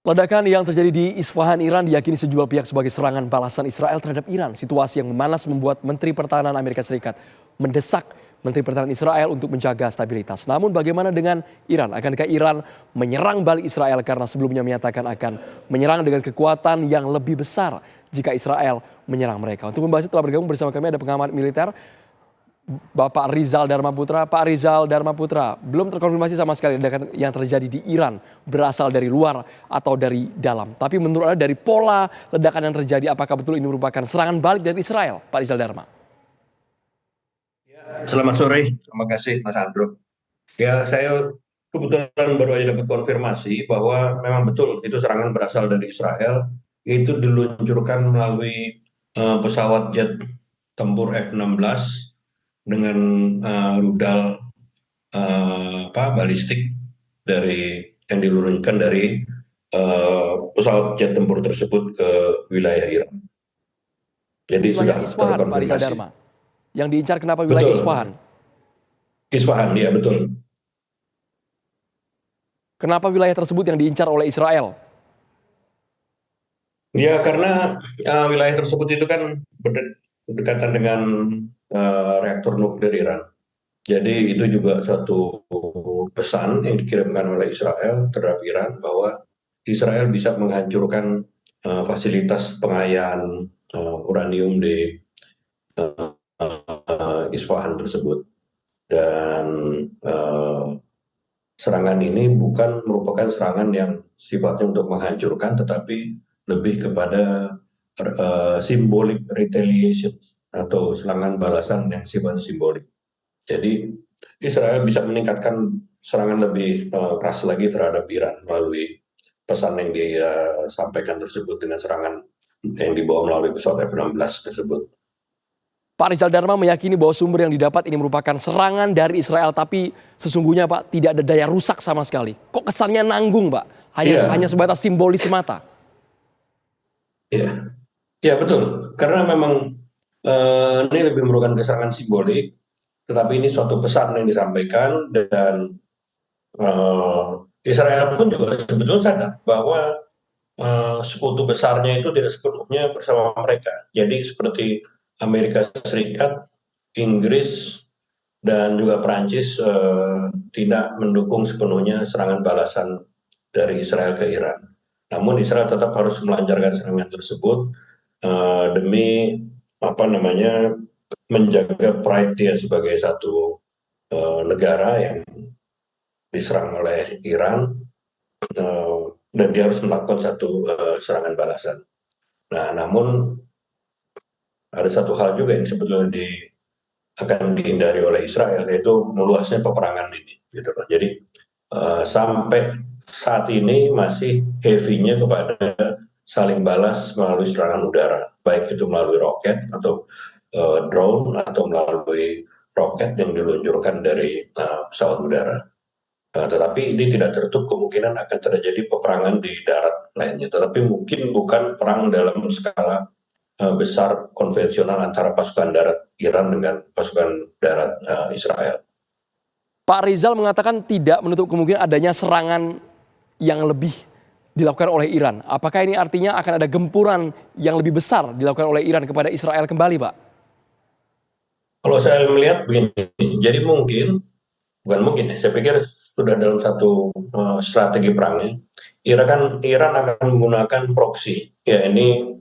Ledakan yang terjadi di Isfahan, Iran diyakini sejumlah pihak sebagai serangan balasan Israel terhadap Iran. Situasi yang memanas membuat Menteri Pertahanan Amerika Serikat mendesak Menteri Pertahanan Israel untuk menjaga stabilitas. Namun bagaimana dengan Iran? Akankah Iran menyerang balik Israel karena sebelumnya menyatakan akan menyerang dengan kekuatan yang lebih besar jika Israel menyerang mereka? Untuk membahasnya telah bergabung bersama kami ada pengamat militer Bapak Rizal Dharma Putra. Pak Rizal Dharma Putra, belum terkonfirmasi sama sekali ledakan yang terjadi di Iran berasal dari luar atau dari dalam. Tapi menurut Anda dari pola ledakan yang terjadi, apakah betul ini merupakan serangan balik dari Israel, Pak Rizal Dharma? Ya, selamat sore, terima kasih Mas Andro. Ya, saya kebetulan baru aja dapat konfirmasi bahwa memang betul itu serangan berasal dari Israel. Itu diluncurkan melalui pesawat jet tempur F-16 dengan rudal balistik yang diluncurkan dari pesawat jet tempur tersebut ke wilayah Iran. Jadi Wilayah sudah Isfahan, Pak Rizal terkonfirmasi. Dharma. Yang diincar kenapa wilayah Betul, Isfahan? Isfahan, ya betul. Kenapa wilayah tersebut yang diincar oleh Israel? Ya, karena wilayah tersebut itu kan berdekatan dengan reaktor nuklir Iran. Jadi itu juga suatu pesan yang dikirimkan oleh Israel terhadap Iran bahwa Israel bisa menghancurkan fasilitas pengayaan uranium di Isfahan tersebut. Dan serangan ini bukan merupakan serangan yang sifatnya untuk menghancurkan, tetapi lebih kepada symbolic retaliation atau serangan balasan yang sifatnya simbolik. Jadi Israel bisa meningkatkan serangan lebih keras lagi terhadap Iran melalui pesan yang dia sampaikan tersebut dengan serangan yang dibawa melalui pesawat F-16 tersebut. Pak Rizal Dharma meyakini bahwa sumber yang didapat ini merupakan serangan dari Israel, tapi sesungguhnya Pak tidak ada daya rusak sama sekali. Kok kesannya nanggung Pak? Hanya sebatas simbolis semata. Iya, ya betul. Karena memang ini lebih merupakan serangan simbolik, tetapi ini suatu pesan yang disampaikan dan Israel pun juga sebetulnya sadar bahwa sekutu besarnya itu tidak sepenuhnya bersama mereka. Jadi seperti Amerika Serikat, Inggris, dan juga Perancis tidak mendukung sepenuhnya serangan balasan dari Israel ke Iran. Namun Israel tetap harus melancarkan serangan tersebut demi menjaga pride dia sebagai satu negara yang diserang oleh Iran dan dia harus melakukan satu serangan balasan. Nah, namun ada satu hal juga yang sebetulnya akan dihindari oleh Israel, yaitu meluasnya peperangan ini. Gitu. Jadi sampai saat ini masih heavy-nya kepada saling balas melalui serangan udara, baik itu melalui roket atau drone atau melalui roket yang diluncurkan dari pesawat udara. Tetapi ini tidak tertutup kemungkinan akan terjadi peperangan di darat lainnya. Tetapi mungkin bukan perang dalam skala besar konvensional antara pasukan darat Iran dengan pasukan darat Israel. Pak Rizal mengatakan tidak menutup kemungkinan adanya serangan yang lebih dilakukan oleh Iran. Apakah ini artinya akan ada gempuran yang lebih besar dilakukan oleh Iran kepada Israel kembali, Pak? Kalau saya melihat begini, jadi bukan mungkin, saya pikir sudah dalam satu strategi perangnya. Iran akan menggunakan proksi. Ya ini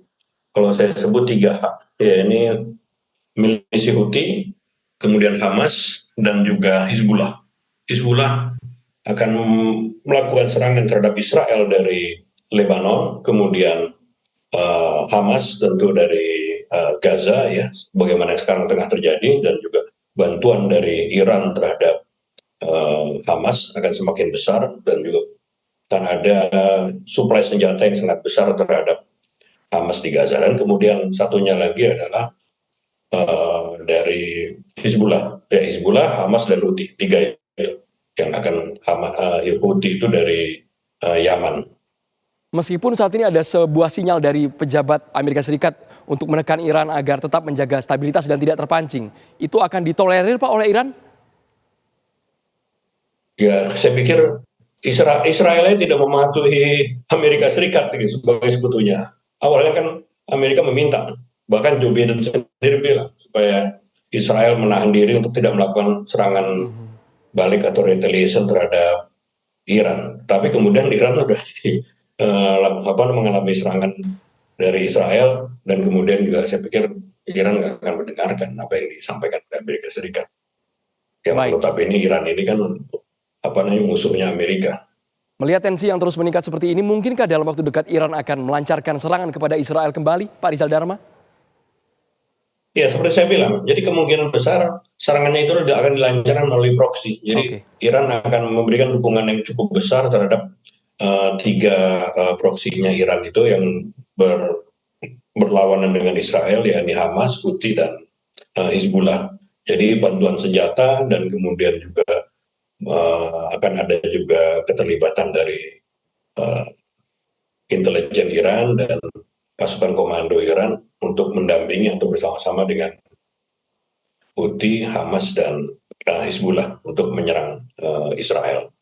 kalau saya sebut 3H. Ya ini milisi Houthi, kemudian Hamas, dan juga Hizbullah. Hizbullah akan melakukan serangan terhadap Israel dari Lebanon, kemudian Hamas tentu dari Gaza, ya, bagaimana yang sekarang tengah terjadi, dan juga bantuan dari Iran terhadap Hamas akan semakin besar, dan juga akan ada suplai senjata yang sangat besar terhadap Hamas di Gaza. Dan kemudian satunya lagi adalah dari Hizbullah, ya Hizbullah, Hamas, dan Houthi, 3 itu yang akan Houthi itu dari Yaman. Meskipun saat ini ada sebuah sinyal dari pejabat Amerika Serikat untuk menekan Iran agar tetap menjaga stabilitas dan tidak terpancing, itu akan ditolerir Pak oleh Iran? Ya, saya pikir Israel tidak mematuhi Amerika Serikat gitu, sebagai sekutunya. Awalnya kan Amerika meminta, bahkan Joe Biden sendiri bilang supaya Israel menahan diri untuk tidak melakukan serangan balik atau retaliation terhadap Iran. Tapi kemudian Iran sudah mengalami serangan dari Israel, dan kemudian juga saya pikir Iran nggak akan mendengarkan apa yang disampaikan oleh Amerika Serikat. Yang Baik. notabene Iran ini kan musuhnya Amerika. Melihat tensi yang terus meningkat seperti ini, mungkinkah dalam waktu dekat Iran akan melancarkan serangan kepada Israel kembali, Pak Rizal Dharma? Ya, seperti saya bilang, jadi kemungkinan besar serangannya itu akan dilancarkan melalui proksi. Jadi Oke. Iran akan memberikan dukungan yang cukup besar terhadap tiga proksinya Iran itu yang berlawanan dengan Israel, yakni Hamas, Houthi, dan Hizbullah. Jadi bantuan senjata, dan kemudian juga akan ada juga keterlibatan dari intelijen Iran dan pasukan komando Iran untuk mendampingi atau bersama-sama dengan Houthi, Hamas, dan Hizbullah untuk menyerang Israel.